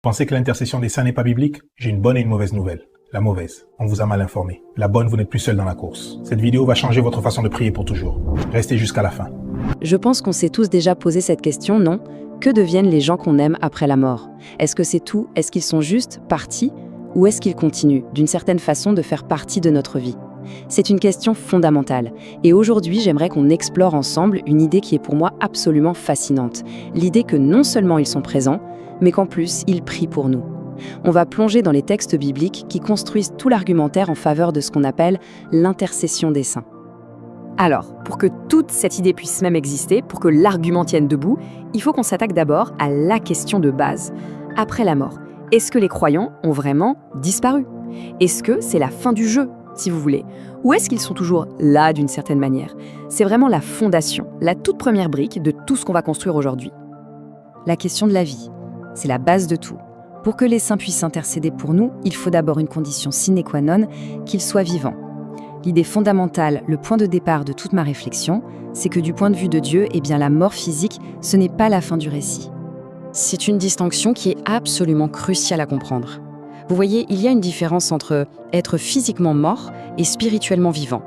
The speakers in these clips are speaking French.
Pensez que l'intercession des saints n'est pas biblique? J'ai une bonne et une mauvaise nouvelle. La mauvaise, on vous a mal informé. La bonne, vous n'êtes plus seul dans la course. Cette vidéo va changer votre façon de prier pour toujours. Restez jusqu'à la fin. Je pense qu'on s'est tous déjà posé cette question, non? Que deviennent les gens qu'on aime après la mort? Est-ce que c'est tout? Est-ce qu'ils sont juste partis? Ou est-ce qu'ils continuent, d'une certaine façon, de faire partie de notre vie? C'est une question fondamentale. Et aujourd'hui, j'aimerais qu'on explore ensemble une idée qui est pour moi absolument fascinante. L'idée que non seulement ils sont présents, mais qu'en plus, ils prient pour nous. On va plonger dans les textes bibliques qui construisent tout l'argumentaire en faveur de ce qu'on appelle l'intercession des saints. Alors, pour que toute cette idée puisse même exister, pour que l'argument tienne debout, il faut qu'on s'attaque d'abord à la question de base. Après la mort, est-ce que les croyants ont vraiment disparu? Est-ce que c'est la fin du jeu, si vous voulez? Ou est-ce qu'ils sont toujours là d'une certaine manière? C'est vraiment la fondation, la toute première brique de tout ce qu'on va construire aujourd'hui. La question de la vie, c'est la base de tout. Pour que les saints puissent intercéder pour nous, il faut d'abord une condition sine qua non, qu'ils soient vivants. L'idée fondamentale, le point de départ de toute ma réflexion, c'est que du point de vue de Dieu, la mort physique, ce n'est pas la fin du récit. C'est une distinction qui est absolument cruciale à comprendre. Vous voyez, il y a une différence entre être physiquement mort et spirituellement vivant.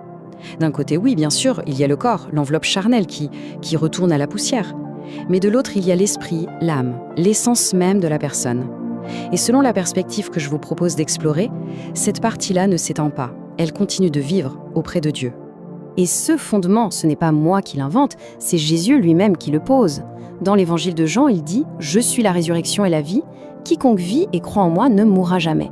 D'un côté, oui, bien sûr, il y a le corps, l'enveloppe charnelle qui retourne à la poussière. Mais de l'autre, il y a l'esprit, l'âme, l'essence même de la personne. Et selon la perspective que je vous propose d'explorer, cette partie-là ne s'étend pas. Elle continue de vivre auprès de Dieu. Et ce fondement, ce n'est pas moi qui l'invente, c'est Jésus lui-même qui le pose. Dans l'évangile de Jean, il dit « Je suis la résurrection et la vie, quiconque vit et croit en moi ne mourra jamais ».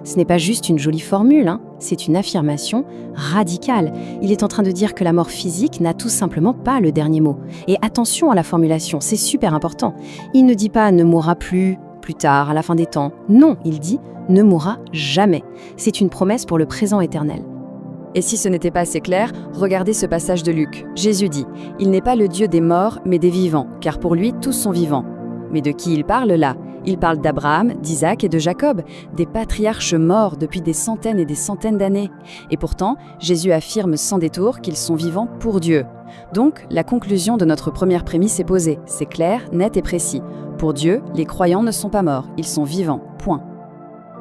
Ce n'est pas juste une jolie formule, c'est une affirmation radicale. Il est en train de dire que la mort physique n'a tout simplement pas le dernier mot. Et attention à la formulation, c'est super important. Il ne dit pas « ne mourra plus tard, à la fin des temps ». Non, il dit « ne mourra jamais ». C'est une promesse pour le présent éternel. Et si ce n'était pas assez clair, regardez ce passage de Luc. Jésus dit « Il n'est pas le Dieu des morts, mais des vivants, car pour lui tous sont vivants ». Mais de qui il parle là? Il parle d'Abraham, d'Isaac et de Jacob, des patriarches morts depuis des centaines et des centaines d'années. Et pourtant, Jésus affirme sans détour qu'ils sont vivants pour Dieu. Donc, la conclusion de notre première prémisse est posée. C'est clair, net et précis. Pour Dieu, les croyants ne sont pas morts, ils sont vivants. Point.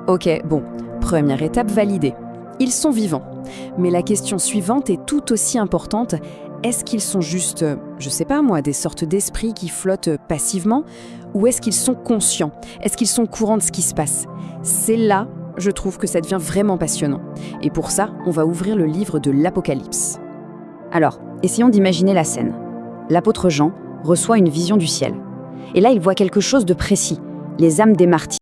Ok, bon, première étape validée. Ils sont vivants. Mais la question suivante est tout aussi importante. Est-ce qu'ils sont juste, je sais pas moi, des sortes d'esprits qui flottent passivement? Ou est-ce qu'ils sont conscients? Est-ce qu'ils sont au courant de ce qui se passe? C'est là, je trouve que ça devient vraiment passionnant. Et pour ça, on va ouvrir le livre de l'Apocalypse. Alors, essayons d'imaginer la scène. L'apôtre Jean reçoit une vision du ciel. Et là, il voit quelque chose de précis. Les âmes des martyrs